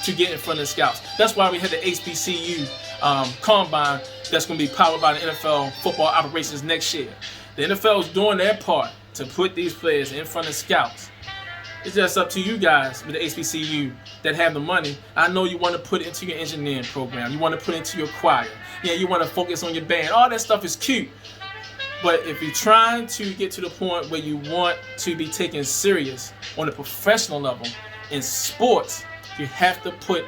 to get in front of the scouts. That's why we had the HBCU combine that's going to be powered by the NFL football operations next year. The NFL is doing their part to put these players in front of scouts. It's just up to you guys with the HBCU that have the money. I know you want to put it into your engineering program. You want to put it into your choir. Yeah, you want to focus on your band. All that stuff is cute. But if you're trying to get to the point where you want to be taken serious on a professional level in sports, you have to put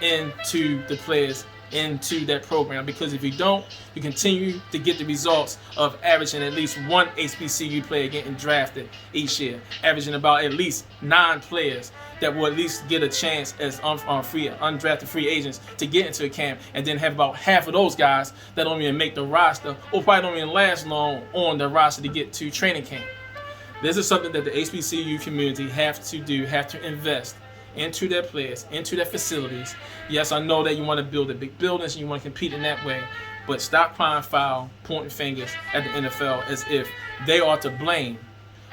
into the players into that program, because if you don't, you continue to get the results of averaging at least one HBCU player getting drafted each year, averaging about at least 9 players that will at least get a chance as undrafted free agents to get into a camp, and then have about half of those guys that don't even make the roster or probably don't even last long on the roster to get to training camp. This is something that the HBCU community have to invest into their players, into their facilities. Yes, I know that you want to build the big buildings and you want to compete in that way, but stop crying foul, pointing fingers at the NFL as if they are to blame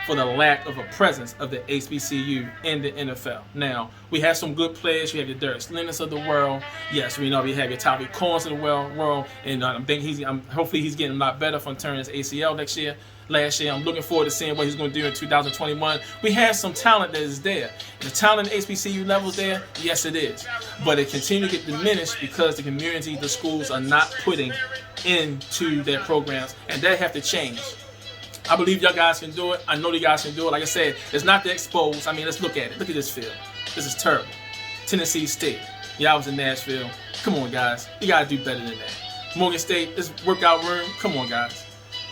for the lack of a presence of the HBCU in the NFL. Now, we have some good players. We have your Derek Slenners of the world. Yes, we know we have your Tyreek Coins of the world, and I think hopefully he's getting a lot better from turning his ACL last year. I'm looking forward to seeing what he's going to do in 2021. We have some talent that is there. The talent at HBCU levels there, yes it is. But it continues to get diminished because the community, the schools are not putting into their programs, and that have to change. I believe y'all guys can do it. I know you guys can do it. Like I said, it's not to expose. I mean, let's look at it. Look at this field. This is terrible. Tennessee State. Yeah, I was in Nashville. Come on, guys. You got to do better than that. Morgan State, this workout room. Come on, guys.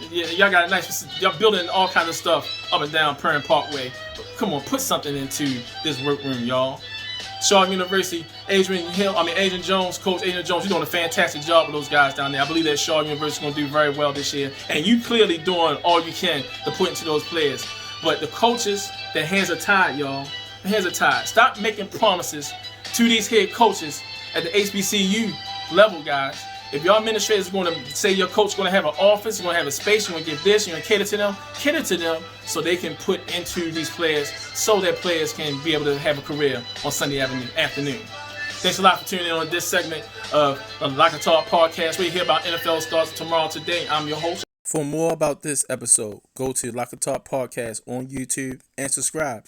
Yeah, y'all got a nice, y'all building all kinds of stuff up and down Perrin Parkway. But come on, put something into this workroom, y'all. Shaw University, Adrian Jones, Coach Adrian Jones, you're doing a fantastic job with those guys down there. I believe that Shaw University is going to do very well this year. And you clearly doing all you can to put into those players. But the coaches, their hands are tied, y'all. Their hands are tied. Stop making promises to these head coaches at the HBCU level, guys. If your administrator is going to say your coach is going to have an office, you're going to have a space, you're going to give this, you're going to cater to them so they can put into these players so that players can be able to have a career on Sunday afternoon. Thanks a lot for tuning in on this segment of the Lock and Talk podcast. We hear about NFL starts tomorrow today. I'm your host. For more about this episode, go to Lock and Talk podcast on YouTube and subscribe.